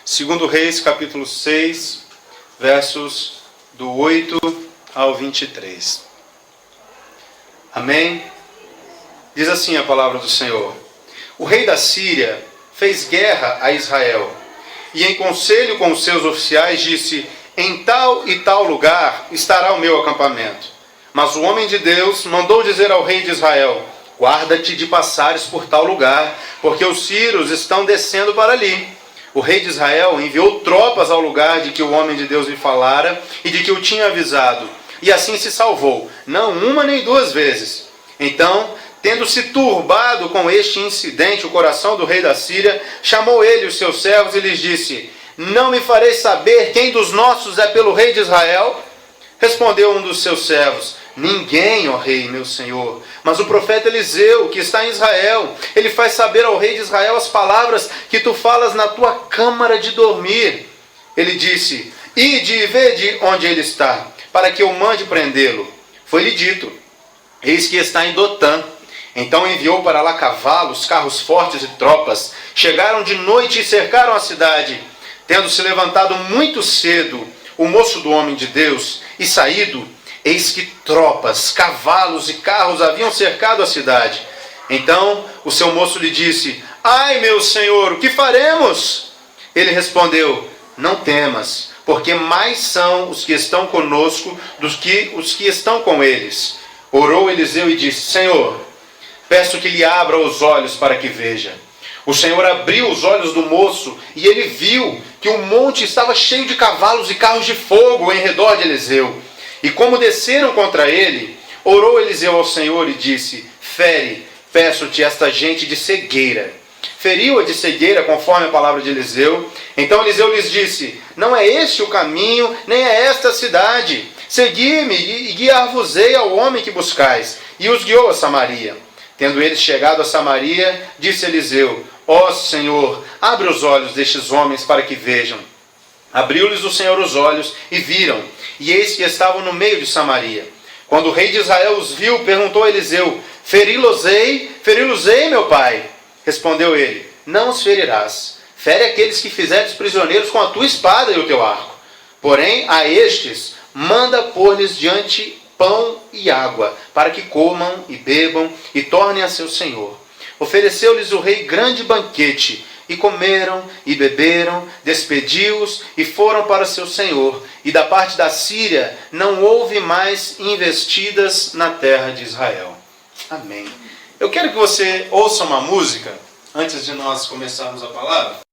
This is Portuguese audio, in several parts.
Segundo Reis, capítulo 6, versos do 8 ao 23. Amém? Diz assim a palavra do Senhor. O rei da Síria fez guerra a Israel, e em conselho com os seus oficiais disse: em tal e tal lugar estará o meu acampamento. Mas o homem de Deus mandou dizer ao rei de Israel: guarda-te de passares por tal lugar, porque os sírios estão descendo para ali. O rei de Israel enviou tropas ao lugar de que o homem de Deus lhe falara e de que o tinha avisado, e assim se salvou, não uma nem duas vezes. Então, tendo-se turbado com este incidente o coração do rei da Síria, chamou ele os seus servos e lhes disse: não me fareis saber quem dos nossos é pelo rei de Israel? Respondeu um dos seus servos: ninguém, ó rei, meu senhor, mas o profeta Eliseu, que está em Israel. Ele faz saber ao rei de Israel as palavras que tu falas na tua câmara de dormir. Ele disse: ide e vede onde ele está, para que eu mande prendê-lo. Foi-lhe dito: eis que está em Dotã. Então enviou para lá cavalos, carros fortes e tropas. Chegaram de noite e cercaram a cidade. Tendo se levantado muito cedo o moço do homem de Deus e saído, eis que tropas, cavalos e carros haviam cercado a cidade. Então o seu moço lhe disse: ai, meu senhor, o que faremos? Ele respondeu: não temas, porque mais são os que estão conosco do que os que estão com eles. Orou Eliseu e disse: Senhor, peço que lhe abra os olhos para que veja. O Senhor abriu os olhos do moço e ele viu que o monte estava cheio de cavalos e carros de fogo em redor de Eliseu. E como desceram contra ele, orou Eliseu ao Senhor e disse: fere, peço-te, esta gente de cegueira. Feriu-a de cegueira conforme a palavra de Eliseu. Então Eliseu lhes disse: não é este o caminho, nem é esta a cidade. Segui-me e guiar-vos-ei ao homem que buscais. E os guiou a Samaria. Tendo eles chegado a Samaria, disse Eliseu: ó Senhor, abre os olhos destes homens para que vejam. Abriu-lhes o Senhor os olhos e viram, e eis que estavam no meio de Samaria. Quando o rei de Israel os viu, perguntou a Eliseu: feri-los-ei, meu pai? Respondeu ele: não os ferirás. Fere aqueles que fizeres prisioneiros com a tua espada e o teu arco. Porém, a estes, manda pôr-lhes diante pão e água, para que comam e bebam e tornem a seu senhor. Ofereceu-lhes o rei grande banquete, e comeram e beberam, despediu-os e foram para seu senhor. E da parte da Síria não houve mais investidas na terra de Israel. Amém. Eu quero que você ouça uma música, antes de nós começarmos a palavra.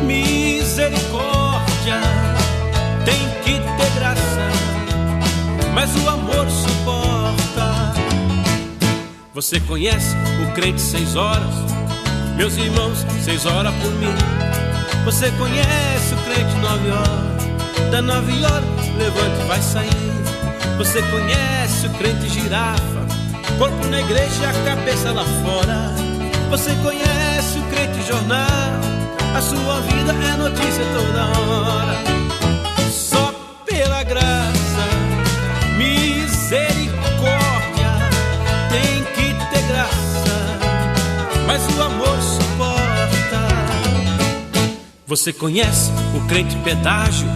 Misericórdia tem que ter graça, mas o amor suporta. Você conhece o crente 6 horas? Meus irmãos, 6 horas por mim. Você conhece o crente 9 horas? Da 9 horas, levante e vai sair. Você conhece o crente girafa? Corpo na igreja e a cabeça lá fora. Você conhece o crente jornal? A sua vida é notícia toda hora. Só pela graça, misericórdia tem que ter graça, mas o amor suporta. Você conhece o crente pedágio?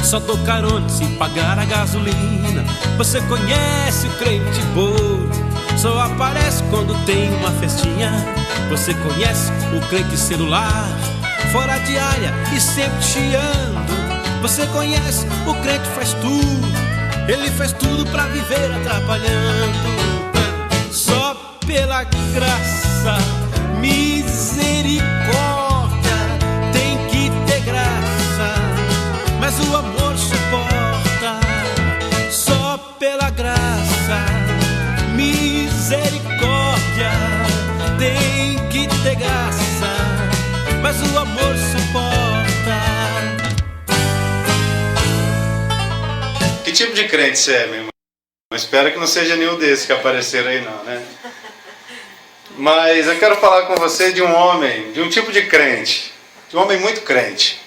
Só dou carona se pagar a gasolina. Você conhece o crente bolo? Só aparece quando tem uma festinha. Você conhece o crente celular? Fora de área e sempre chiando. Você conhece o crente faz tudo. Ele faz tudo pra viver atrapalhando. Só pela graça, misericórdia tem que ter graça, mas o amor suporta. Só pela graça, misericórdia tem que ter graça, mas o amor suporta. tipo de crente você é, meu irmão? Eu espero que não seja nenhum desses que apareceram aí não, né? Mas eu quero falar com você de um homem, de um tipo de crente, de um homem muito crente.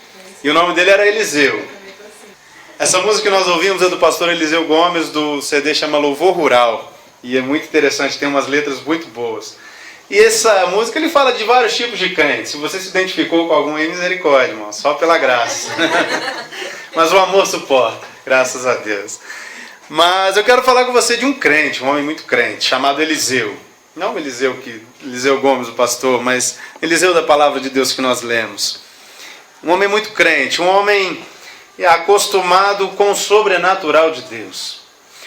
E o nome dele era Eliseu. Essa música que nós ouvimos é do pastor Eliseu Gomes, do CD chama Louvor Rural. E é muito interessante, tem umas letras muito boas. E essa música ele fala de vários tipos de crentes. Se você se identificou com algum, é misericórdia, irmão, só pela graça. Mas o amor suporta, graças a Deus. Mas eu quero falar com você de um crente, um homem muito crente, chamado Eliseu. Não Eliseu Gomes, o pastor, mas Eliseu da palavra de Deus que nós lemos. Um homem muito crente, um homem acostumado com o sobrenatural de Deus.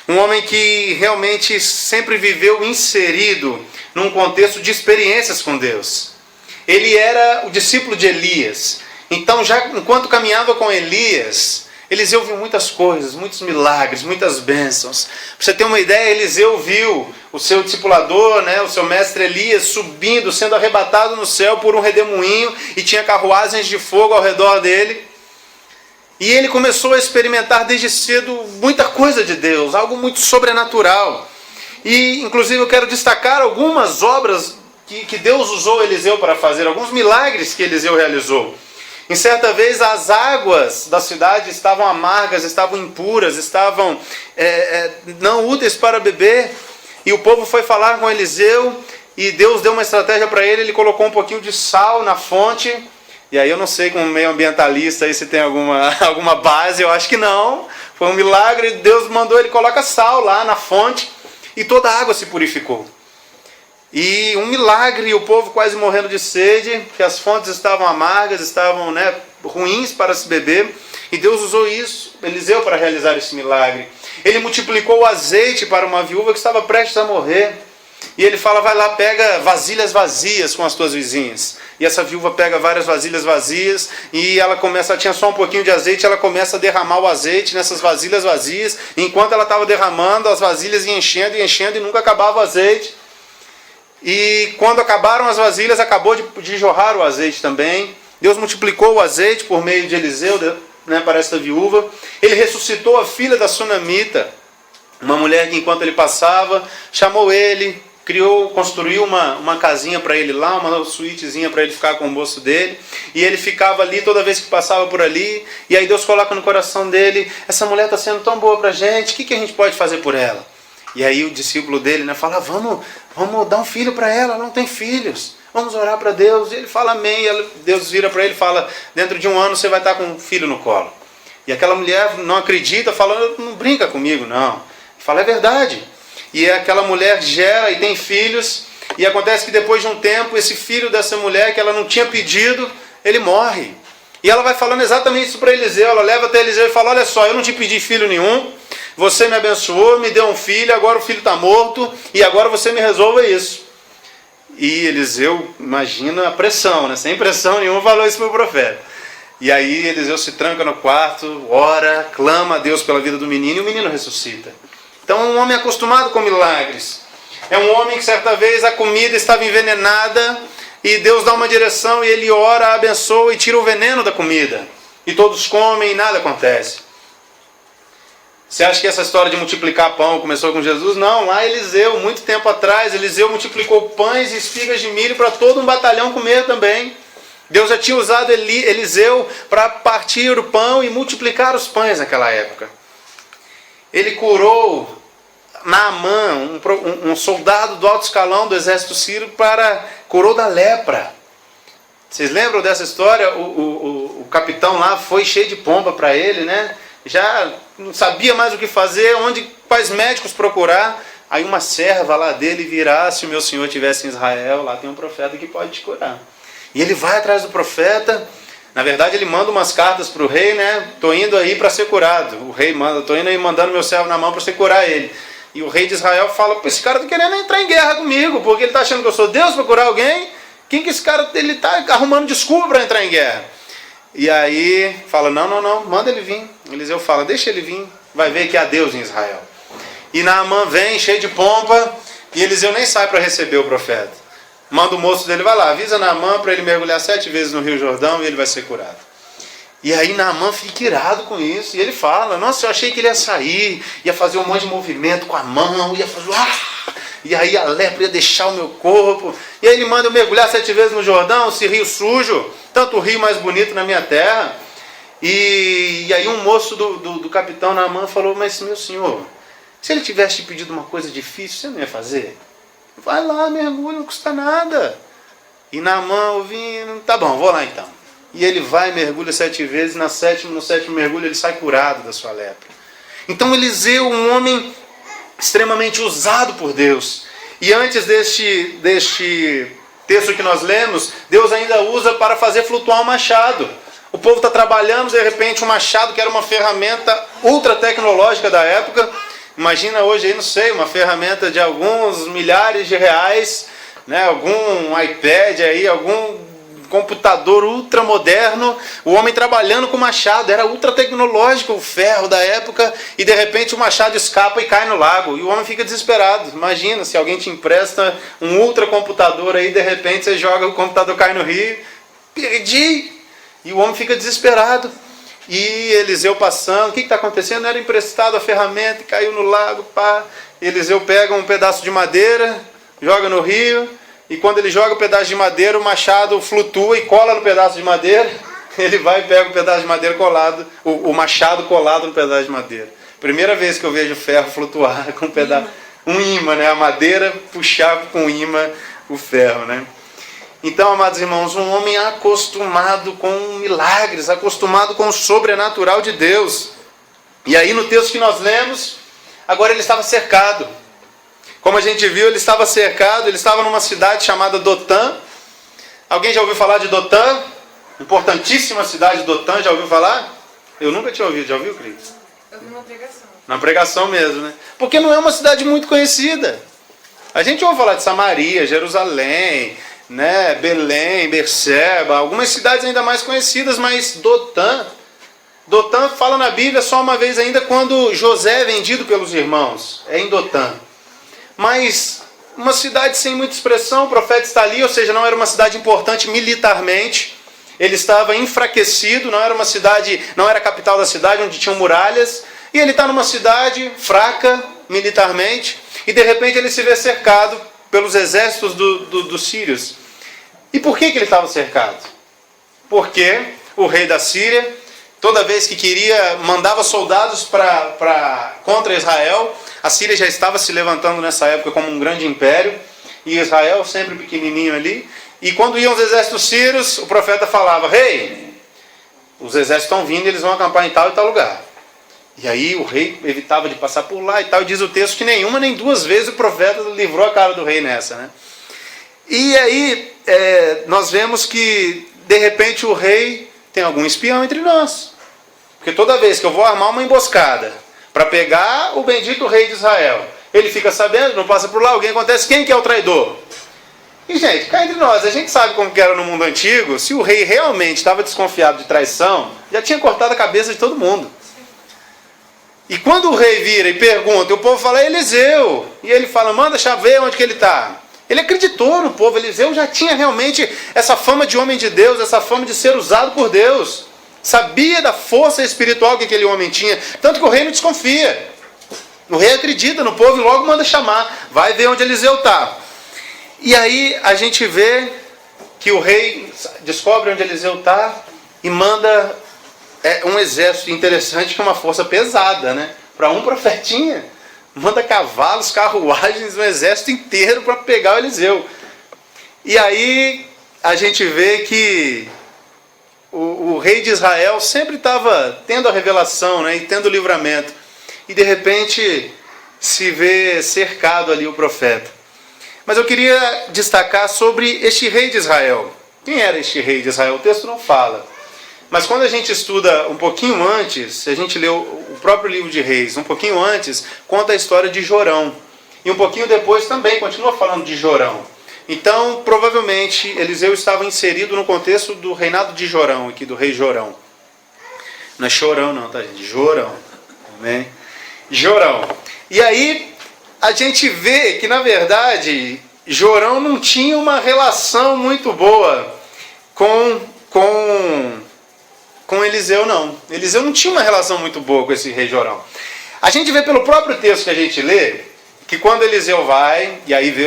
Um homem que realmente sempre viveu inserido num contexto de experiências com Deus. Ele era o discípulo de Elias. Então, já enquanto caminhava com Elias, Eliseu viu muitas coisas, muitos milagres, muitas bênçãos. Para você ter uma ideia, Eliseu viu o seu discipulador, o seu mestre Elias, subindo, sendo arrebatado no céu por um redemoinho, e tinha carruagens de fogo ao redor dele. E ele começou a experimentar desde cedo muita coisa de Deus, algo muito sobrenatural. E, inclusive, eu quero destacar algumas obras que Deus usou Eliseu para fazer, alguns milagres que Eliseu realizou. Em certa vez, as águas da cidade estavam amargas, estavam impuras, estavam não úteis para beber. E o povo foi falar com Eliseu, e Deus deu uma estratégia para ele, ele colocou um pouquinho de sal na fonte. E aí eu não sei, como meio ambientalista, aí se tem alguma base, eu acho que não. Foi um milagre, Deus mandou ele colocar sal lá na fonte, e toda a água se purificou. E um milagre, e o povo quase morrendo de sede, porque as fontes estavam amargas, estavam ruins para se beber. E Deus usou isso, Eliseu, para realizar esse milagre. Ele multiplicou o azeite para uma viúva que estava prestes a morrer. E ele fala, vai lá, pega vasilhas vazias com as tuas vizinhas. E essa viúva pega várias vasilhas vazias, e ela tinha só um pouquinho de azeite, ela começa a derramar o azeite nessas vasilhas vazias. E enquanto ela estava derramando, as vasilhas iam enchendo e nunca acabava o azeite. E quando acabaram as vasilhas, acabou de jorrar o azeite também. Deus multiplicou o azeite por meio de Eliseu, para essa viúva. Ele ressuscitou a filha da sunamita, uma mulher que enquanto ele passava, chamou ele, construiu uma casinha para ele lá, uma suítezinha para ele ficar com o moço dele, e ele ficava ali toda vez que passava por ali. E aí Deus coloca no coração dele, essa mulher está sendo tão boa para a gente, o que a gente pode fazer por ela? E aí o discípulo dele fala, vamos dar um filho para ela não tem filhos, vamos orar para Deus. E ele fala amém, Deus vira para ele e fala, dentro de 1 ano você vai estar com um filho no colo. E aquela mulher não acredita, fala, não brinca comigo não. Ele fala, é verdade. E aquela mulher gera e tem filhos, e acontece que depois de um tempo, esse filho dessa mulher que ela não tinha pedido, ele morre. E ela vai falando exatamente isso para Eliseu, ela leva até Eliseu e fala, olha só, eu não te pedi filho nenhum, você me abençoou, me deu um filho, agora o filho está morto, e agora você me resolva isso. E Eliseu, imagina a pressão, sem pressão nenhuma, falou isso para o profeta. E aí Eliseu se tranca no quarto, ora, clama a Deus pela vida do menino, e o menino ressuscita. Então é um homem acostumado com milagres. É um homem que certa vez a comida estava envenenada e Deus dá uma direção e ele ora, abençoa e tira o veneno da comida. E todos comem e nada acontece. Você acha que essa história de multiplicar pão começou com Jesus? Não, lá Eliseu, muito tempo atrás, Eliseu multiplicou pães e espigas de milho para todo um batalhão comer também. Deus já tinha usado Eliseu para partir o pão e multiplicar os pães naquela época. Ele curou Naamã, um soldado do alto escalão do exército sírio, curou da lepra. Vocês lembram dessa história? O capitão lá foi cheio de pomba para ele, já não sabia mais o que fazer, quais médicos procurar. Aí uma serva lá dele virá, se o meu senhor estivesse em Israel, lá tem um profeta que pode te curar. E ele vai atrás do profeta. Na verdade, ele manda umas cartas para o rei, estou indo aí para ser curado. O rei manda, estou indo aí mandando meu servo na mão para você curar ele. E o rei de Israel fala, esse cara está querendo entrar em guerra comigo, porque ele está achando que eu sou Deus para curar alguém? Quem que esse cara, ele está arrumando desculpa para entrar em guerra? E aí fala, não, manda ele vir. Eliseu fala, deixa ele vir, vai ver que há Deus em Israel. E Naamã vem, cheio de pompa, e Eliseu nem sai para receber o profeta. Manda o moço dele, vai lá, avisa Naamã para ele mergulhar 7 vezes no Rio Jordão e ele vai ser curado. E aí Naamã fica irado com isso. E ele fala, nossa, eu achei que ele ia sair, ia fazer um monte de movimento com a mão, ia fazer... E aí a lepra ia deixar o meu corpo. E aí ele manda eu mergulhar 7 vezes no Jordão, esse rio sujo, tanto o rio mais bonito na minha terra. E aí um moço do capitão Naamã falou, mas meu senhor, se ele tivesse te pedido uma coisa difícil, você não ia fazer? Vai lá, mergulha, não custa nada. E Naamã ouvindo, tá bom, vou lá então. E ele vai, mergulha 7 vezes, no sétimo mergulho ele sai curado da sua lepra. Então Eliseu, um homem extremamente usado por Deus. E antes deste texto que nós lemos, Deus ainda usa para fazer flutuar um machado. O povo está trabalhando, de repente um machado que era uma ferramenta ultra tecnológica da época. Imagina hoje aí, não sei, uma ferramenta de alguns milhares de reais, né, algum iPad aí, algum computador ultra moderno, o homem trabalhando com machado, era ultra tecnológico o ferro da época, e de repente o machado escapa e cai no lago, e o homem fica desesperado. Imagina, se alguém te empresta um ultra computador aí, de repente você joga, o computador cai no rio, perdi, e o homem fica desesperado. E Eliseu passando, o que está acontecendo? Era emprestado a ferramenta e caiu no lago, pá. Eliseu pega um pedaço de madeira, joga no rio, e quando ele joga o pedaço de madeira, o machado flutua e cola no pedaço de madeira. Ele vai e pega o pedaço de madeira colado, o machado colado no pedaço de madeira. Primeira vez que eu vejo ferro flutuar com um imã, né? A madeira puxar com imã o ferro, né? Então, amados irmãos, um homem acostumado com milagres, acostumado com o sobrenatural de Deus. E aí no texto que nós lemos, agora ele estava cercado. Como a gente viu, ele estava cercado, ele estava numa cidade chamada Dotã. Alguém já ouviu falar de Dotã? Importantíssima cidade de Dotã, já ouviu falar? Eu nunca tinha ouvido, já ouviu, Cris? Eu vi uma pregação. Na pregação mesmo, né? Porque não é uma cidade muito conhecida. A gente ouve falar de Samaria, Jerusalém, né, Belém, Berseba, algumas cidades ainda mais conhecidas, mas Dotã fala na Bíblia só uma vez ainda quando José é vendido pelos irmãos, é em Dotã. Mas uma cidade sem muita expressão, o profeta está ali, ou seja, não era uma cidade importante militarmente, ele estava enfraquecido, não era uma cidade, não era a capital da cidade onde tinham muralhas, e ele está numa cidade fraca militarmente, e de repente ele se vê cercado pelos exércitos dos sírios. E por que ele estava cercado? Porque o rei da Síria, toda vez que queria, mandava soldados contra Israel. A Síria já estava se levantando nessa época como um grande império, e Israel sempre pequenininho ali. E quando iam os exércitos sírios, o profeta falava, rei, os exércitos estão vindo, eles vão acampar em tal e tal lugar. E aí o rei evitava de passar por lá e tal, e diz o texto que nenhuma nem duas vezes o profeta livrou a cara do rei nessa, né? E aí nós vemos que de repente o rei tem algum espião entre nós. Porque toda vez que eu vou armar uma emboscada para pegar o bendito rei de Israel, ele fica sabendo, não passa por lá, alguém acontece, quem que é o traidor? E gente, cá entre nós, a gente sabe como que era no mundo antigo, se o rei realmente estava desconfiado de traição, já tinha cortado a cabeça de todo mundo. E quando o rei vira e pergunta, e o povo fala, é Eliseu. E ele fala, manda ver onde que ele está. Ele acreditou no povo, Eliseu já tinha realmente essa fama de homem de Deus, essa fama de ser usado por Deus. Sabia da força espiritual que aquele homem tinha, tanto que o rei não desconfia. O rei acredita no povo e logo manda chamar, vai ver onde Eliseu está. E aí a gente vê que o rei descobre onde Eliseu está e manda um exército interessante, que é uma força pesada, né? Para um profetinha, manda cavalos, carruagens, um exército inteiro para pegar o Eliseu. E aí a gente vê que o rei de Israel sempre estava tendo a revelação, né, e tendo o livramento. E de repente se vê cercado ali o profeta. Mas eu queria destacar sobre este rei de Israel. Quem era este rei de Israel? O texto não fala. Mas quando a gente estuda um pouquinho antes, se a gente lê o próprio livro de Reis, um pouquinho antes, conta a história de Jorão. E um pouquinho depois também continua falando de Jorão. Então, provavelmente, Eliseu estava inserido no contexto do reinado de Jorão, aqui do rei Jorão. Não é Chorão não, tá gente? Jorão. Amém? Jorão. E aí, a gente vê que, na verdade, Jorão não tinha uma relação muito boa com com Eliseu não. Eliseu não tinha uma relação muito boa com esse rei Jorão. A gente vê pelo próprio texto que a gente lê, que quando Eliseu vai, e aí vê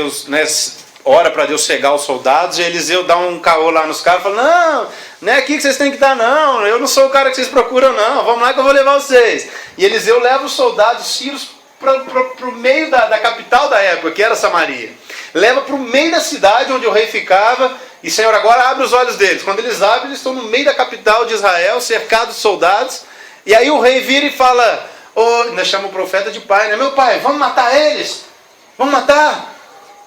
ora para Deus cegar os soldados, e Eliseu dá um caô lá nos caras, fala, não é aqui que vocês têm que estar não, eu não sou o cara que vocês procuram não, vamos lá que eu vou levar vocês. E Eliseu leva os soldados sírios para o meio da capital da época, que era Samaria. Leva para o meio da cidade onde o rei ficava, e Senhor, agora abre os olhos deles. Quando eles abrem, eles estão no meio da capital de Israel, cercados de soldados, e aí o rei vira e fala, ainda chama o profeta de pai, né? Meu pai, vamos matar eles, vamos matar.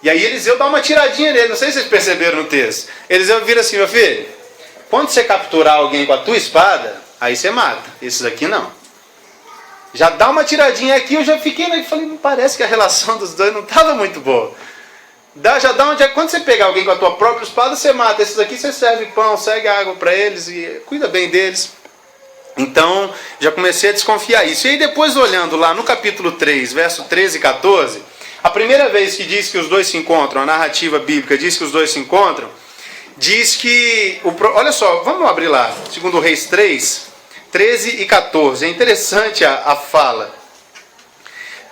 E aí Eliseu dá uma tiradinha nele, não sei se vocês perceberam no texto. Eliseu vira assim, meu filho, quando você capturar alguém com a tua espada, aí você mata, esses aqui não. Já dá uma tiradinha aqui, eu já fiquei, né? Falei, não parece que a relação dos dois não estava muito boa. Quando você pegar alguém com a tua própria espada, você mata, esses aqui você serve pão, segue água para eles e cuida bem deles. Então, já comecei a desconfiar isso. E aí depois olhando lá no capítulo 3, verso 13 e 14... A primeira vez que diz que os dois se encontram, a narrativa bíblica diz que os dois se encontram, diz que... Olha só, vamos abrir lá, segundo Reis 3, 13 e 14. É interessante a fala.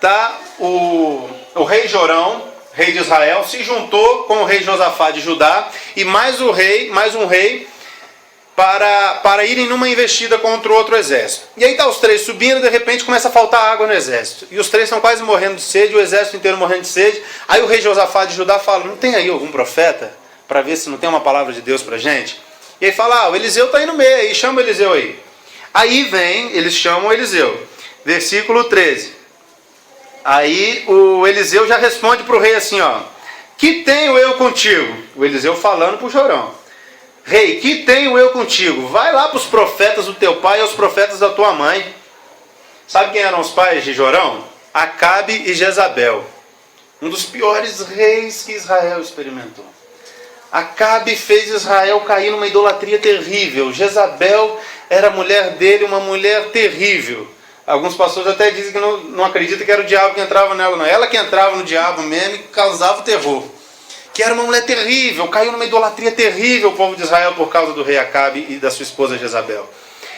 Tá? O rei Jorão, rei de Israel, se juntou com o rei Josafá de Judá e mais um rei para irem numa investida contra o outro exército. E aí está os três subindo, de repente começa a faltar água no exército. E os três estão quase morrendo de sede, o exército inteiro morrendo de sede. Aí o rei Josafá de Judá fala, não tem aí algum profeta? Para ver se não tem uma palavra de Deus para gente? E aí fala, o Eliseu está aí no meio, aí chama o Eliseu aí. Aí vem, eles chamam o Eliseu. Versículo 13. Aí o Eliseu já responde para o rei assim, que tenho eu contigo? O Eliseu falando para o Jorão. Rei, que tenho eu contigo? Vai lá para os profetas do teu pai e aos profetas da tua mãe. Sabe quem eram os pais de Jorão? Acabe e Jezabel. Um dos piores reis que Israel experimentou. Acabe fez Israel cair numa idolatria terrível. Jezabel era a mulher dele, uma mulher terrível. Alguns pastores até dizem que não acreditam que era o diabo que entrava nela. Não, ela que entrava no diabo mesmo e causava o terror. Que era uma mulher terrível, caiu numa idolatria terrível o povo de Israel por causa do rei Acabe e da sua esposa Jezabel.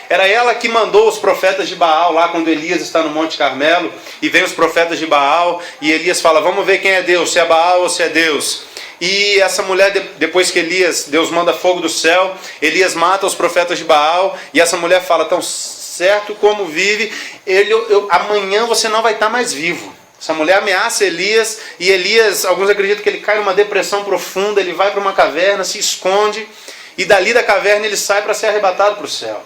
Era ela que mandou os profetas de Baal lá quando Elias está no Monte Carmelo, e vem os profetas de Baal, e Elias fala, vamos ver quem é Deus, se é Baal ou se é Deus. E essa mulher, depois que Deus manda fogo do céu, Elias mata os profetas de Baal, e essa mulher fala, tão certo como vive, amanhã você não vai estar mais vivo. Essa mulher ameaça Elias, e Elias, alguns acreditam que ele cai numa depressão profunda, ele vai para uma caverna, se esconde, e dali da caverna ele sai para ser arrebatado para o céu.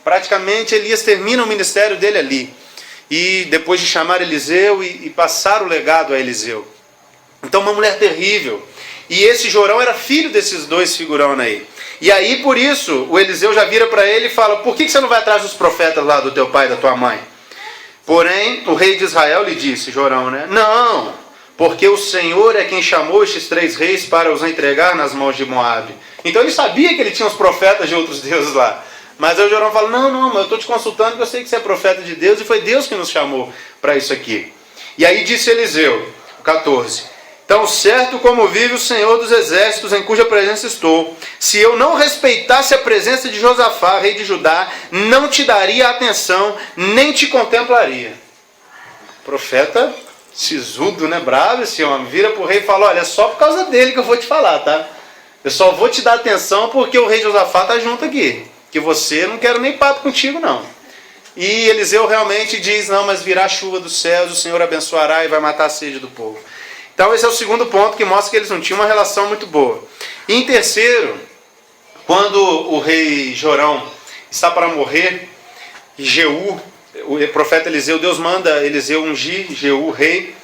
Praticamente Elias termina o ministério dele ali, e depois de chamar Eliseu e passar o legado a Eliseu. Então uma mulher terrível, e esse Jorão era filho desses dois figurão aí. E aí por isso o Eliseu já vira para ele e fala, por que você não vai atrás dos profetas lá do teu pai e da tua mãe? Porém, o rei de Israel lhe disse, Jorão, né? Não, porque o Senhor é quem chamou estes três reis para os entregar nas mãos de Moabe. Então ele sabia que ele tinha os profetas de outros deuses lá. Mas aí o Jorão fala, não, mas eu estou te consultando porque eu sei que você é profeta de Deus e foi Deus que nos chamou para isso aqui. E aí disse Eliseu, 14, tão certo como vive o Senhor dos exércitos em cuja presença estou, se eu não respeitasse a presença de Josafá, rei de Judá, não te daria atenção, nem te contemplaria. Profeta sisudo, né? Bravo esse homem, vira para o rei e fala, olha, é só por causa dele que eu vou te falar, tá? Eu só vou te dar atenção porque o rei Josafá está junto aqui, que você não quero nem papo contigo não. E Eliseu realmente diz, não, mas virá chuva dos céus, o Senhor abençoará e vai matar a sede do povo. Então esse é o segundo ponto que mostra que eles não tinham uma relação muito boa. E em terceiro, quando o rei Jorão está para morrer, Jeú, o profeta Eliseu, Deus manda Eliseu ungir Jeú, rei,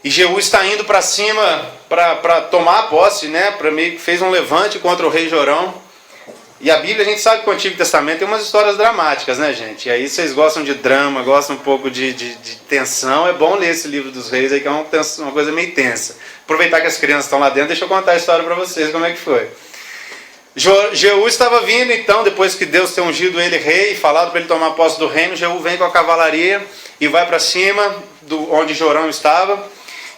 e Jeú está indo para cima para tomar a posse, né? Meio que fez um levante contra o rei Jorão. E a Bíblia, a gente sabe que o Antigo Testamento tem umas histórias dramáticas, né, gente? E aí vocês gostam de drama, gostam um pouco de tensão, é bom ler esse livro dos reis aí, que é uma coisa meio tensa. Aproveitar que as crianças estão lá dentro, deixa eu contar a história para vocês, como é que foi. Jeú estava vindo, então, depois que Deus ter ungido ele rei, falado para ele tomar posse do reino, Jeú vem com a cavalaria e vai para cima, onde Jorão estava.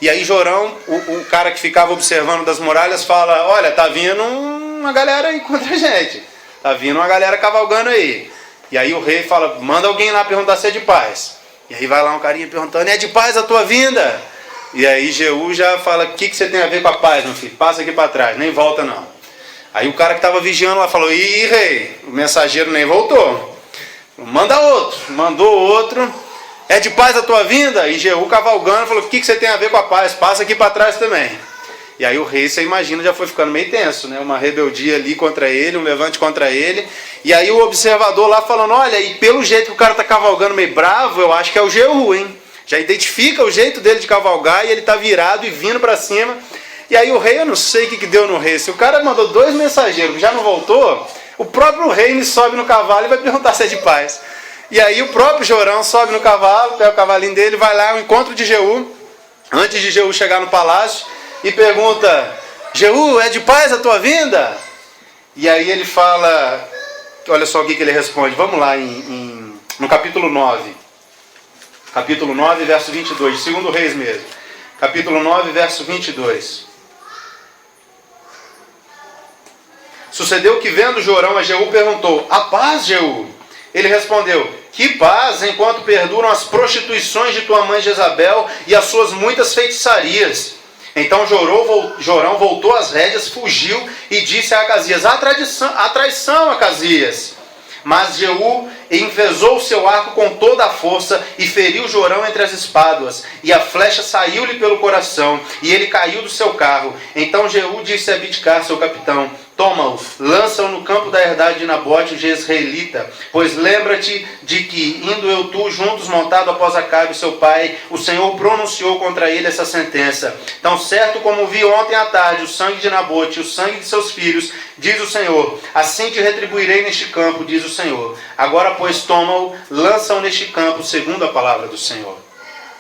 E aí Jorão, o cara que ficava observando das muralhas, fala, olha, tá vindo uma galera aí contra a gente. Tá vindo uma galera cavalgando aí. E aí o rei fala, manda alguém lá perguntar se é de paz. E aí vai lá um carinha perguntando, é de paz a tua vinda? E aí Jeú já fala, o que você tem a ver com a paz, meu filho? Passa aqui para trás, nem volta não. Aí o cara que estava vigiando lá falou, ih, rei, o mensageiro nem voltou. Manda outro. Mandou outro. É de paz a tua vinda? E Jeú cavalgando falou, o que você tem a ver com a paz? Passa aqui para trás também. E aí o rei, você imagina, já foi ficando meio tenso, né? Uma rebeldia ali contra ele, um levante contra ele. E aí o observador lá falando, olha, e pelo jeito que o cara está cavalgando meio bravo, eu acho que é o Jeú, hein? Já identifica o jeito dele de cavalgar e ele está virado e vindo para cima. E aí o rei, eu não sei o que deu no rei. Se o cara mandou 2 mensageiros que já não voltou, o próprio rei me sobe no cavalo e vai perguntar se é de paz. E aí o próprio Jorão sobe no cavalo, pega o cavalinho dele, vai lá ao encontro de Jeú, antes de Jeú chegar no palácio, e pergunta, Jeú, é de paz a tua vinda? E aí ele fala, olha só o que ele responde, vamos lá no capítulo 9. Capítulo 9, verso 22, segundo Reis mesmo. Capítulo 9, verso 22. Sucedeu que vendo Jorão a Jeú perguntou, a paz, Jeú? Ele respondeu, que paz, enquanto perduram as prostituições de tua mãe Jezabel e as suas muitas feitiçarias. Então Jorão voltou às rédeas, fugiu e disse a Acasias, a traição, Acasias. Mas Jeú enfezou o seu arco com toda a força e feriu Jorão entre as espáduas. E a flecha saiu-lhe pelo coração e ele caiu do seu carro. Então Jeú disse a Bidkar, seu capitão, toma-o, lança-o no campo da herdade de Nabote, o jezreelita. Pois lembra-te de que, indo eu tu juntos montado após Acabe, seu pai, o Senhor pronunciou contra ele essa sentença. Tão certo como vi ontem à tarde o sangue de Nabote e o sangue de seus filhos, diz o Senhor, assim te retribuirei neste campo, diz o Senhor. Agora, pois, toma-o, lança-o neste campo, segundo a palavra do Senhor.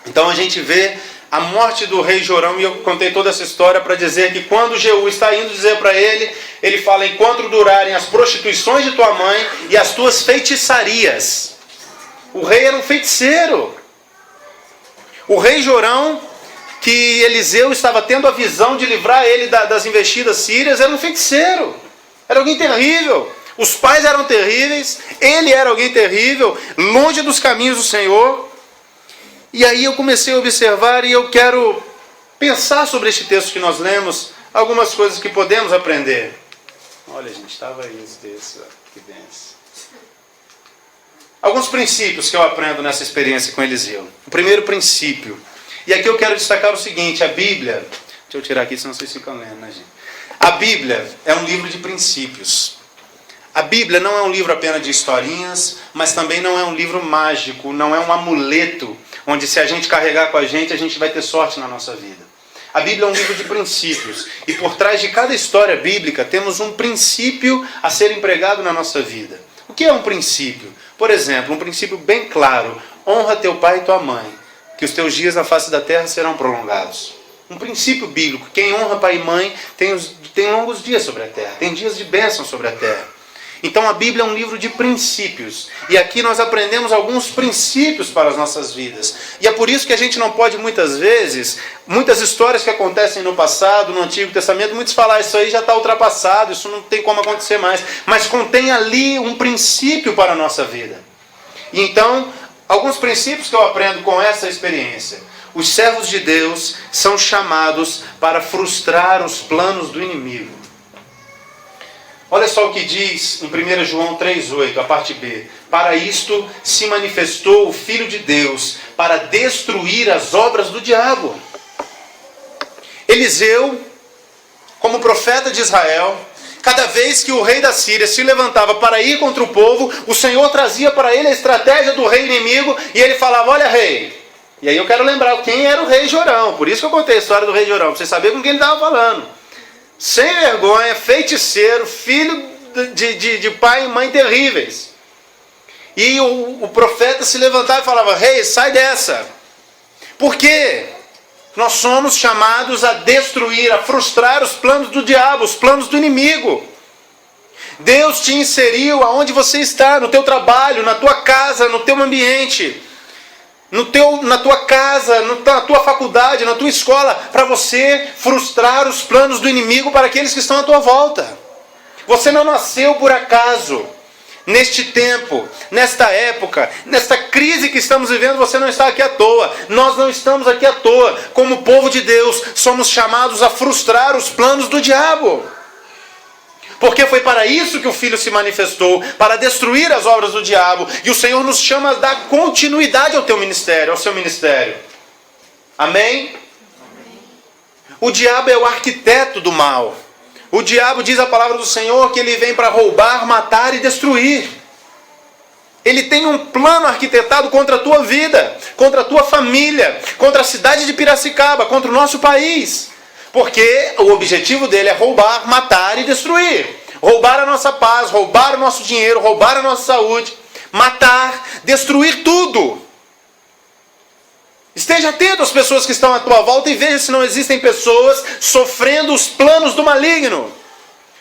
Então a gente vê a morte do rei Jorão, e eu contei toda essa história para dizer que quando Jeú está indo dizer para ele, ele fala, enquanto durarem as prostituições de tua mãe e as tuas feitiçarias. O rei era um feiticeiro. O rei Jorão, que Eliseu estava tendo a visão de livrar ele das investidas sírias, era um feiticeiro. Era alguém terrível. Os pais eram terríveis, ele era alguém terrível, longe dos caminhos do Senhor. E aí eu comecei a observar e eu quero pensar sobre este texto que nós lemos, algumas coisas que podemos aprender. Olha, gente, estava aí esse texto, que benção. Alguns princípios que eu aprendo nessa experiência com Eliseu. O primeiro princípio, e aqui eu quero destacar o seguinte, a Bíblia, deixa eu tirar aqui, senão vocês ficam lendo, né, gente? A Bíblia é um livro de princípios. A Bíblia não é um livro apenas de historinhas, mas também não é um livro mágico, não é um amuleto, onde se a gente carregar com a gente vai ter sorte na nossa vida. A Bíblia é um livro de princípios, e por trás de cada história bíblica temos um princípio a ser empregado na nossa vida. O que é um princípio? Por exemplo, um princípio bem claro, honra teu pai e tua mãe, que os teus dias na face da terra serão prolongados. Um princípio bíblico, quem honra pai e mãe tem longos dias sobre a terra, tem dias de bênção sobre a terra. Então a Bíblia é um livro de princípios. E aqui nós aprendemos alguns princípios para as nossas vidas. E é por isso que a gente não pode muitas vezes, muitas histórias que acontecem no passado, no Antigo Testamento, muitos falam, isso aí já está ultrapassado, isso não tem como acontecer mais. Mas contém ali um princípio para a nossa vida. E então, alguns princípios que eu aprendo com essa experiência. Os servos de Deus são chamados para frustrar os planos do inimigo. Olha só o que diz em 1 João 3,8, a parte B. Para isto se manifestou o Filho de Deus, para destruir as obras do diabo. Eliseu, como profeta de Israel, cada vez que o rei da Síria se levantava para ir contra o povo, o Senhor trazia para ele a estratégia do rei inimigo, e ele falava, olha rei. E aí eu quero lembrar quem era o rei Jorão, por isso que eu contei a história do rei Jorão, para você saber com quem ele estava falando. Sem vergonha, feiticeiro, filho de pai e mãe terríveis. E o profeta se levantava e falava, rei, sai dessa. Por quê? Nós somos chamados a destruir, a frustrar os planos do diabo, os planos do inimigo. Deus te inseriu aonde você está, no teu trabalho, na tua casa, no teu ambiente. Na tua casa, na tua faculdade, na tua escola, para você frustrar os planos do inimigo para aqueles que estão à tua volta. Você não nasceu por acaso. Neste tempo, nesta época, nesta crise que estamos vivendo, você não está aqui à toa. Nós não estamos aqui à toa. Como povo de Deus, somos chamados a frustrar os planos do diabo. Porque foi para isso que o Filho se manifestou, para destruir as obras do diabo. E o Senhor nos chama a dar continuidade ao teu ministério, ao seu ministério. Amém? O diabo é o arquiteto do mal. O diabo, diz a palavra do Senhor, que ele vem para roubar, matar e destruir. Ele tem um plano arquitetado contra a tua vida, contra a tua família, contra a cidade de Piracicaba, contra o nosso país. Porque o objetivo dele é roubar, matar e destruir. Roubar a nossa paz, roubar o nosso dinheiro, roubar a nossa saúde, matar, destruir tudo. Esteja atento às pessoas que estão à tua volta e veja se não existem pessoas sofrendo os planos do maligno.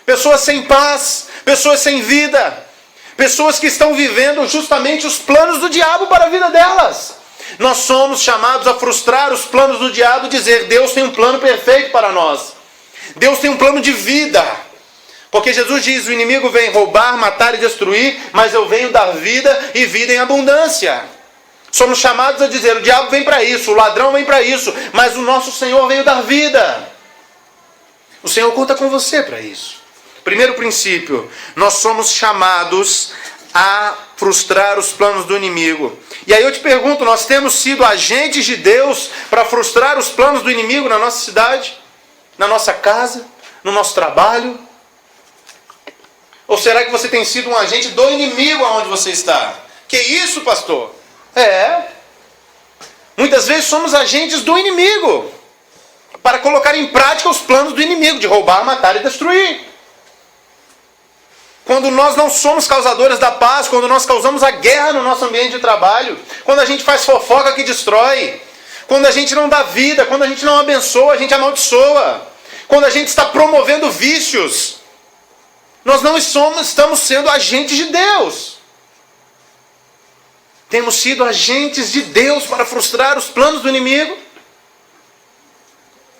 Pessoas sem paz, pessoas sem vida, pessoas que estão vivendo justamente os planos do diabo para a vida delas. Nós somos chamados a frustrar os planos do diabo e dizer: Deus tem um plano perfeito para nós. Deus tem um plano de vida. Porque Jesus diz: o inimigo vem roubar, matar e destruir, mas eu venho dar vida e vida em abundância. Somos chamados a dizer: o diabo vem para isso, o ladrão vem para isso, mas o nosso Senhor veio dar vida. O Senhor conta com você para isso. Primeiro princípio, nós somos chamados a frustrar os planos do inimigo. E aí eu te pergunto, nós temos sido agentes de Deus para frustrar os planos do inimigo na nossa cidade, na nossa casa, no nosso trabalho? Ou será que você tem sido um agente do inimigo aonde você está? Que isso, pastor? Muitas vezes somos agentes do inimigo para colocar em prática os planos do inimigo de roubar, matar e destruir. Quando nós não somos causadores da paz, quando nós causamos a guerra no nosso ambiente de trabalho, quando a gente faz fofoca que destrói, quando a gente não dá vida, quando a gente não abençoa, a gente amaldiçoa, quando a gente está promovendo vícios, nós não estamos sendo agentes de Deus. Temos sido agentes de Deus para frustrar os planos do inimigo.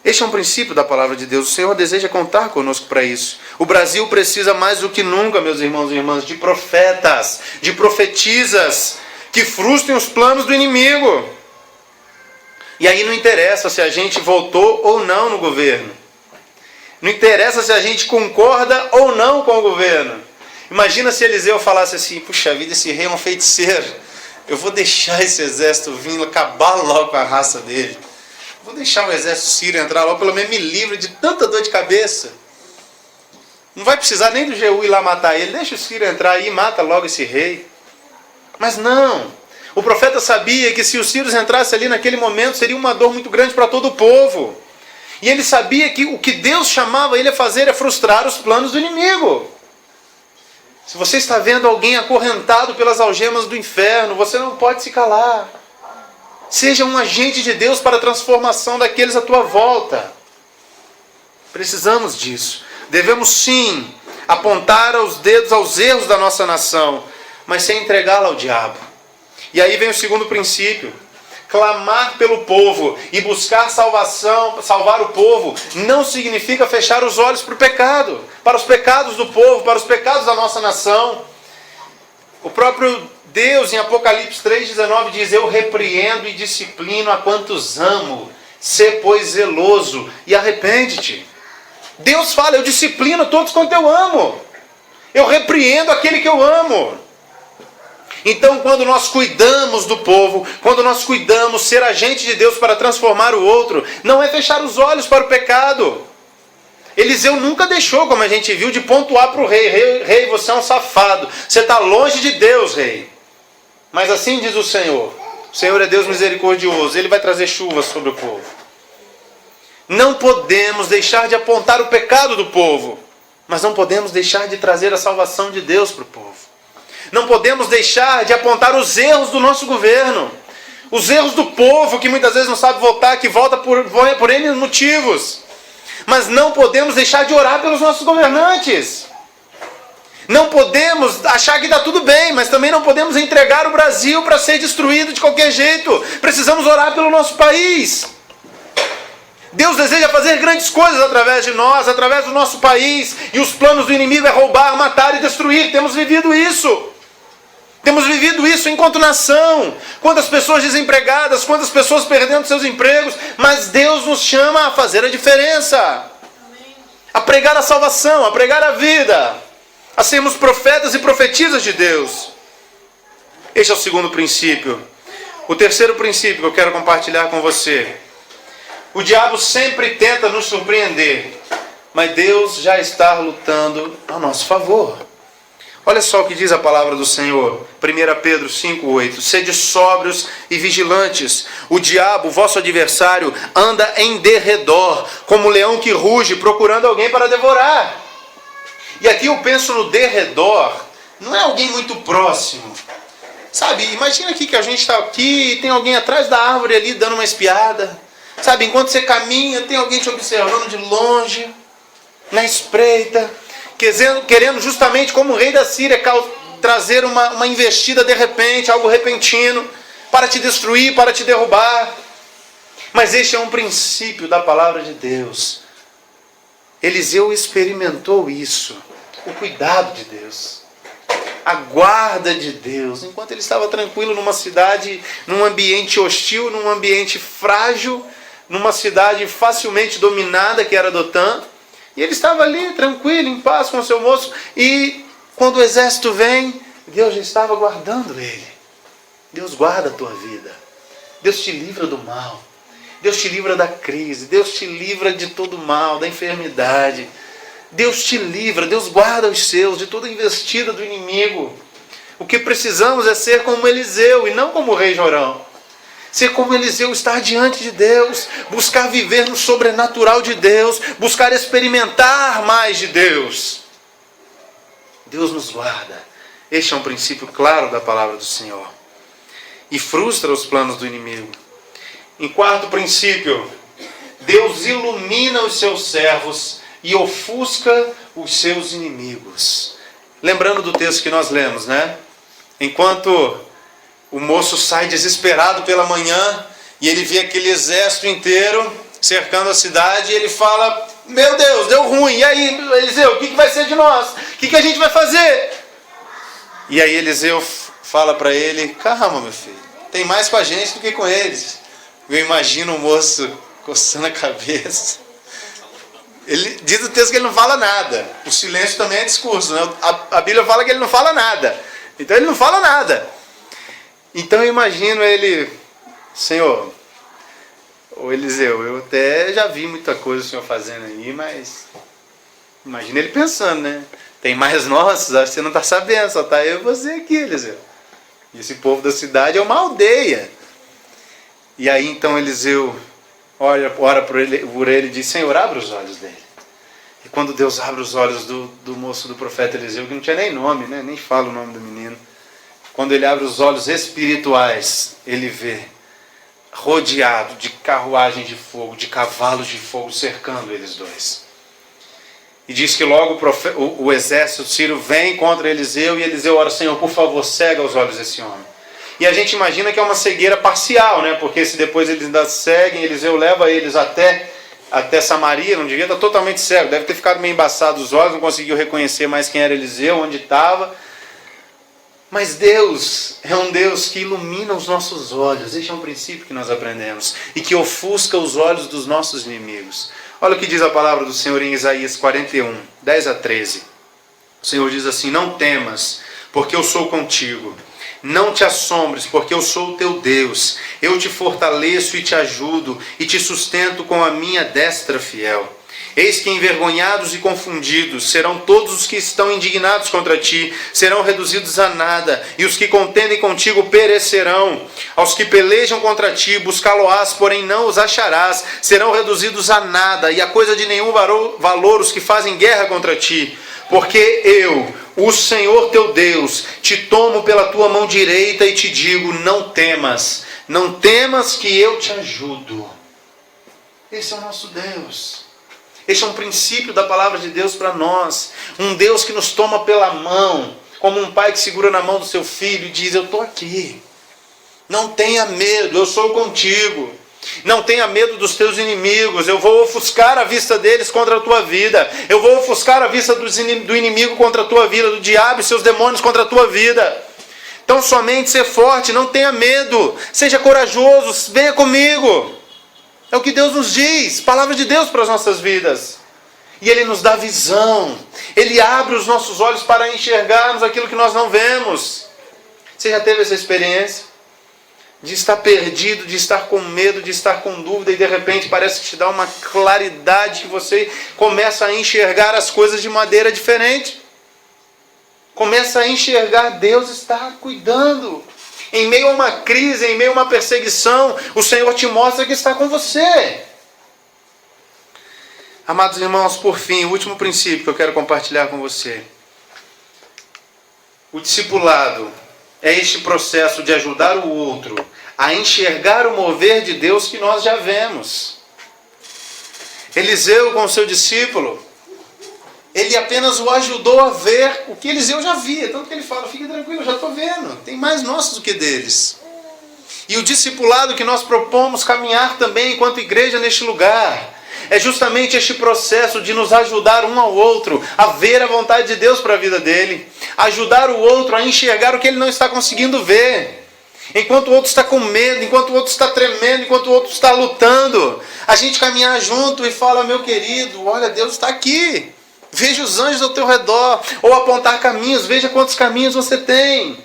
Este é um princípio da palavra de Deus. O Senhor deseja contar conosco para isso. O Brasil precisa mais do que nunca, meus irmãos e irmãs, de profetas, de profetisas, que frustrem os planos do inimigo. E aí não interessa se a gente votou ou não no governo. Não interessa se a gente concorda ou não com o governo. Imagina se Eliseu falasse assim: puxa vida, esse rei é um feiticeiro. Eu vou deixar esse exército vir, acabar logo com a raça dele. Vou deixar o exército sírio entrar logo, pelo menos me livre de tanta dor de cabeça. Não vai precisar nem do Jeú ir lá matar ele. Deixa o sírio entrar aí e mata logo esse rei. Mas não. O profeta sabia que se os sírios entrassem ali naquele momento, seria uma dor muito grande para todo o povo. E ele sabia que o que Deus chamava ele a fazer é frustrar os planos do inimigo. Se você está vendo alguém acorrentado pelas algemas do inferno, você não pode se calar. Seja um agente de Deus para a transformação daqueles à tua volta. Precisamos disso. Devemos sim apontar os dedos aos erros da nossa nação, mas sem entregá-la ao diabo. E aí vem o segundo princípio. Clamar pelo povo e buscar salvação, salvar o povo, não significa fechar os olhos para o pecado, para os pecados do povo, para os pecados da nossa nação. O próprio Deus, em Apocalipse 3,19, diz: eu repreendo e disciplino a quantos amo, sê pois zeloso e arrepende-te. Deus fala: eu disciplino todos quanto eu amo, eu repreendo aquele que eu amo. Então, quando nós cuidamos do povo, quando nós cuidamos ser agente de Deus para transformar o outro, não é fechar os olhos para o pecado. Eliseu nunca deixou, como a gente viu, de pontuar para o rei: rei, você é um safado, você está longe de Deus, rei. Mas assim diz o Senhor é Deus misericordioso, Ele vai trazer chuva sobre o povo. Não podemos deixar de apontar o pecado do povo, mas não podemos deixar de trazer a salvação de Deus para o povo. Não podemos deixar de apontar os erros do nosso governo, os erros do povo que muitas vezes não sabe votar, que vota por N motivos. Mas não podemos deixar de orar pelos nossos governantes. Não podemos achar que está tudo bem, mas também não podemos entregar o Brasil para ser destruído de qualquer jeito. Precisamos orar pelo nosso país. Deus deseja fazer grandes coisas através de nós, através do nosso país, e os planos do inimigo é roubar, matar e destruir. Temos vivido isso. Temos vivido isso enquanto nação. Quantas pessoas desempregadas, quantas pessoas perdendo seus empregos, mas Deus nos chama a fazer a diferença. A pregar a salvação, a pregar a vida, a sermos profetas e profetisas de Deus. Este é o segundo princípio. O terceiro princípio que eu quero compartilhar com você. O diabo sempre tenta nos surpreender, mas Deus já está lutando a nosso favor. Olha só o que diz a palavra do Senhor. 1 Pedro 5,8. Sede sóbrios e vigilantes. O diabo, vosso adversário, anda em derredor, como um leão que ruge, procurando alguém para devorar. E aqui eu penso no derredor, não é alguém muito próximo. Sabe, imagina aqui que a gente está aqui e tem alguém atrás da árvore ali dando uma espiada. Sabe, enquanto você caminha, tem alguém te observando de longe, na espreita, querendo justamente como o rei da Síria trazer uma investida de repente, algo repentino, para te destruir, para te derrubar. Mas este é um princípio da palavra de Deus. Eliseu experimentou isso, o cuidado de Deus, a guarda de Deus, enquanto ele estava tranquilo numa cidade, num ambiente hostil, num ambiente frágil, numa cidade facilmente dominada que era Dotã. E ele estava ali, tranquilo, em paz com o seu moço. E quando o exército vem, Deus já estava guardando ele. Deus guarda a tua vida. Deus te livra do mal. Deus te livra da crise. Deus te livra de todo mal, da enfermidade. Deus te livra, Deus guarda os seus de toda investida do inimigo. O que precisamos é ser como Eliseu e não como o rei Jorão. Ser como Eliseu, estar diante de Deus, buscar viver no sobrenatural de Deus, buscar experimentar mais de Deus. Deus nos guarda. Este é um princípio claro da palavra do Senhor. E frustra os planos do inimigo. Em quarto princípio, Deus ilumina os seus servos e ofusca os seus inimigos. Lembrando do texto que nós lemos, né? Enquanto o moço sai desesperado pela manhã e ele vê aquele exército inteiro cercando a cidade e ele fala: meu Deus, deu ruim, e aí Eliseu, o que vai ser de nós? O que a gente vai fazer? E aí Eliseu fala para ele: calma, meu filho, tem mais com a gente do que com eles. Eu imagino o moço coçando a cabeça. Ele diz o texto que ele não fala nada. O silêncio também é discurso, né? A Bíblia fala que ele não fala nada. Então ele não fala nada. Então eu imagino ele: Senhor, ô Eliseu, eu até já vi muita coisa o Senhor fazendo aí, mas imagina ele pensando, né? Tem mais nossos, acho que você não está sabendo, só está eu e você aqui, Eliseu. E esse povo da cidade é uma aldeia. E aí então Eliseu ora por ele e diz: Senhor, abre os olhos dele. E quando Deus abre os olhos do moço, do profeta Eliseu, que não tinha nem nome, né? Nem fala o nome do menino. Quando ele abre os olhos espirituais, ele vê rodeado de carruagem de fogo, de cavalos de fogo cercando eles dois. E diz que logo o exército sírio vem contra Eliseu e Eliseu ora: Senhor, por favor, cega os olhos desse homem. E a gente imagina que é uma cegueira parcial, né? Porque se depois eles ainda seguem, Eliseu leva eles até Samaria, não devia estar totalmente cego, deve ter ficado meio embaçado os olhos, não conseguiu reconhecer mais quem era Eliseu, onde estava. Mas Deus é um Deus que ilumina os nossos olhos. Este é um princípio que nós aprendemos. E que ofusca os olhos dos nossos inimigos. Olha o que diz a palavra do Senhor em Isaías 41, 10 a 13. O Senhor diz assim: não temas, porque eu sou contigo. Não te assombres, porque eu sou o teu Deus. Eu te fortaleço e te ajudo, e te sustento com a minha destra fiel. Eis que envergonhados e confundidos serão todos os que estão indignados contra ti, serão reduzidos a nada, e os que contendem contigo perecerão. Aos que pelejam contra ti, buscá-lo-ás, porém não os acharás, serão reduzidos a nada, e a coisa de nenhum valor os que fazem guerra contra ti. Porque eu, o Senhor teu Deus, te tomo pela tua mão direita e te digo: não temas que eu te ajudo. Esse é o nosso Deus. Este é um princípio da palavra de Deus para nós. Um Deus que nos toma pela mão, como um pai que segura na mão do seu filho e diz: eu estou aqui. Não tenha medo, eu sou contigo. Não tenha medo dos teus inimigos. Eu vou ofuscar a vista deles contra a tua vida. Eu vou ofuscar a vista do inimigo contra a tua vida, do diabo e seus demônios contra a tua vida. Então somente ser forte, não tenha medo, seja corajoso, venha comigo. É o que Deus nos diz, palavra de Deus para as nossas vidas. E Ele nos dá visão, Ele abre os nossos olhos para enxergarmos aquilo que nós não vemos. Você já teve essa experiência? De estar perdido, de estar com medo, de estar com dúvida, e de repente parece que te dá uma claridade, que você começa a enxergar as coisas de maneira diferente. Começa a enxergar, Deus está cuidando. Em meio a uma crise, em meio a uma perseguição, o Senhor te mostra que está com você. Amados irmãos, por fim, o último princípio que eu quero compartilhar com você. O discipulado é este processo de ajudar o outro a enxergar o mover de Deus que nós já vemos. Eliseu com o seu discípulo, ele apenas o ajudou a ver o que Eliseu já via. Tanto que ele fala, fique tranquilo, eu já estou vendo. Tem mais nossos do que deles. E o discipulado que nós propomos caminhar também enquanto igreja neste lugar, é justamente este processo de nos ajudar um ao outro a ver a vontade de Deus para a vida dele. Ajudar o outro a enxergar o que ele não está conseguindo ver. Enquanto o outro está com medo, enquanto o outro está tremendo, enquanto o outro está lutando, a gente caminhar junto e fala, meu querido, olha, Deus está aqui. Veja os anjos ao teu redor. Ou apontar caminhos, veja quantos caminhos você tem.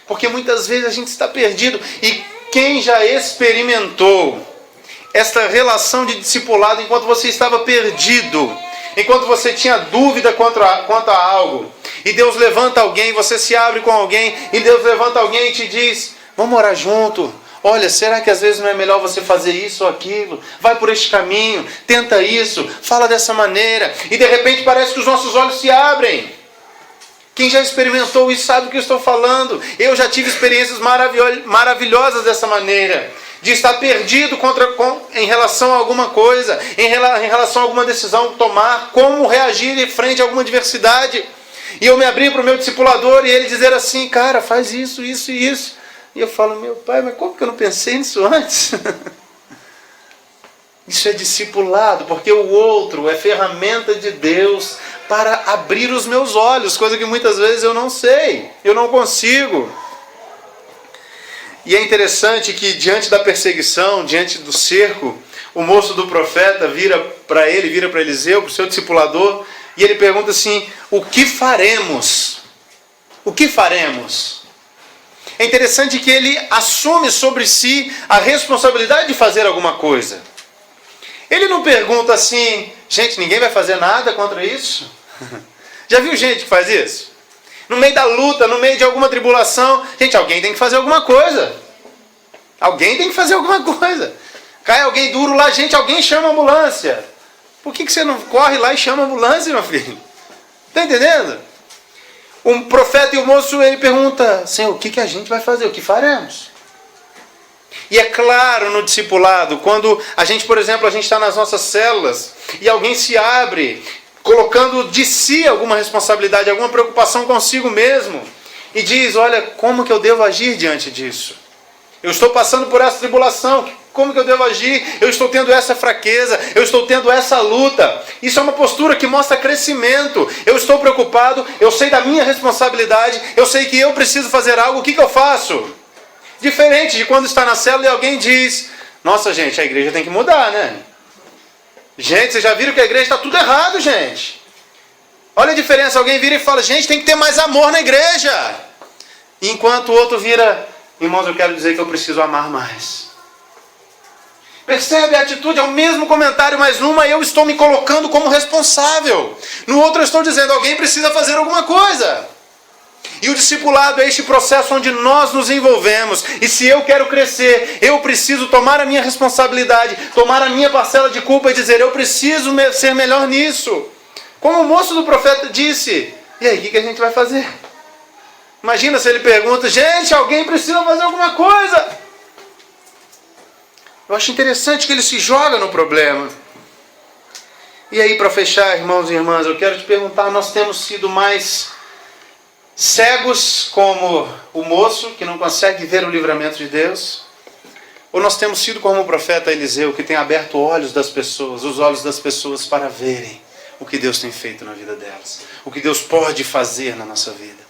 Porque muitas vezes a gente está perdido. E quem já experimentou esta relação de discipulado enquanto você estava perdido, enquanto você tinha dúvida quanto a algo, e Deus levanta alguém, você se abre com alguém, e Deus levanta alguém e te diz, vamos orar junto. Olha, será que às vezes não é melhor você fazer isso ou aquilo? Vai por este caminho, tenta isso, fala dessa maneira. E de repente parece que os nossos olhos se abrem. Quem já experimentou isso sabe o que eu estou falando. Eu já tive experiências maravilhosas dessa maneira. De estar perdido em relação a alguma coisa, em relação a alguma decisão tomar, como reagir em frente a alguma adversidade. E eu me abri para o meu discipulador e ele dizer assim, cara, faz isso, isso e isso. E eu falo, meu pai, mas como que eu não pensei nisso antes? Isso é discipulado, porque o outro é ferramenta de Deus para abrir os meus olhos, coisa que muitas vezes eu não sei, eu não consigo. E é interessante que diante da perseguição, diante do cerco, o moço do profeta vira para Eliseu, para o seu discipulador, e ele pergunta assim, o que faremos? O que faremos? É interessante que ele assume sobre si a responsabilidade de fazer alguma coisa. Ele não pergunta assim, gente, ninguém vai fazer nada contra isso? Já viu gente que faz isso? No meio da luta, no meio de alguma tribulação, gente, alguém tem que fazer alguma coisa. Alguém tem que fazer alguma coisa. Cai alguém duro lá, gente, alguém chama a ambulância. Por que você não corre lá e chama a ambulância, meu filho? Está entendendo? Um profeta e o moço, ele pergunta, Senhor, o que a gente vai fazer? O que faremos? E é claro no discipulado, quando a gente, por exemplo, a gente está nas nossas células e alguém se abre, colocando de si alguma responsabilidade, alguma preocupação consigo mesmo, e diz, olha, como que eu devo agir diante disso? Eu estou passando por essa tribulação, como que eu devo agir? Eu estou tendo essa fraqueza, eu estou tendo essa luta. Isso é uma postura que mostra crescimento. Eu estou preocupado, eu sei da minha responsabilidade, eu sei que eu preciso fazer algo, o que eu faço? Diferente de quando está na célula e alguém diz, nossa gente, a igreja tem que mudar, né? Gente, vocês já viram que a igreja está tudo errado, gente. Olha a diferença, alguém vira e fala, gente, tem que ter mais amor na igreja. Enquanto o outro vira, irmãos, eu quero dizer que eu preciso amar mais. Percebe a atitude? É o mesmo comentário, mas numa eu estou me colocando como responsável. No outro eu estou dizendo, alguém precisa fazer alguma coisa. E o discipulado é este processo onde nós nos envolvemos. E se eu quero crescer, eu preciso tomar a minha responsabilidade, tomar a minha parcela de culpa e dizer, eu preciso ser melhor nisso. Como o moço do profeta disse, e aí, o que a gente vai fazer? Imagina se ele pergunta, gente, alguém precisa fazer alguma coisa. Eu acho interessante que ele se joga no problema. E aí, para fechar, irmãos e irmãs, eu quero te perguntar, nós temos sido mais cegos como o moço que não consegue ver o livramento de Deus? Ou nós temos sido como o profeta Eliseu, que tem aberto olhos das pessoas, os olhos das pessoas para verem o que Deus tem feito na vida delas, o que Deus pode fazer na nossa vida?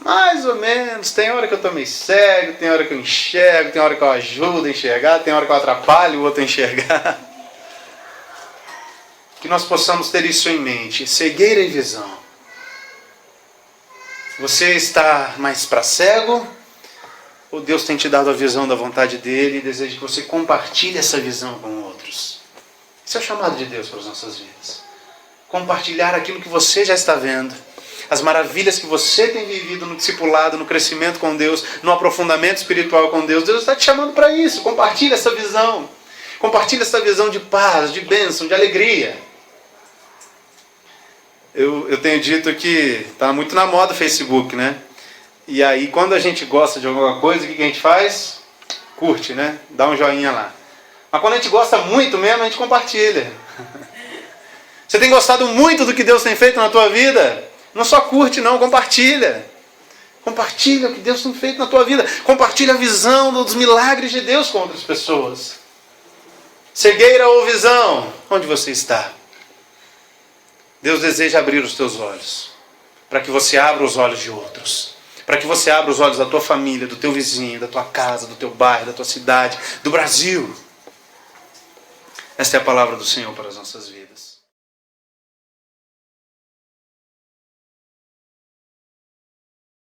Mais ou menos. Tem hora que eu tô meio cego, tem hora que eu enxergo, tem hora que eu ajudo a enxergar, tem hora que eu atrapalho o outro a enxergar. Que nós possamos ter isso em mente. Cegueira e visão. Você está mais para cego? Ou Deus tem te dado a visão da vontade dele e deseja que você compartilhe essa visão com outros? Esse é o chamado de Deus para as nossas vidas. Compartilhar aquilo que você já está vendo. As maravilhas que você tem vivido no discipulado, no crescimento com Deus, no aprofundamento espiritual com Deus. Deus está te chamando para isso. Compartilhe essa visão. Compartilhe essa visão de paz, de bênção, de alegria. Eu tenho dito que está muito na moda o Facebook, né? E aí quando a gente gosta de alguma coisa, o que a gente faz? Curte, né? Dá um joinha lá. Mas quando a gente gosta muito mesmo, a gente compartilha. Você tem gostado muito do que Deus tem feito na tua vida? Não só curte não, compartilha. Compartilha o que Deus tem feito na tua vida. Compartilha a visão dos milagres de Deus com outras pessoas. Cegueira ou visão? Onde você está? Deus deseja abrir os teus olhos, para que você abra os olhos de outros, para que você abra os olhos da tua família, do teu vizinho, da tua casa, do teu bairro, da tua cidade, do Brasil. Esta é a palavra do Senhor para as nossas vidas.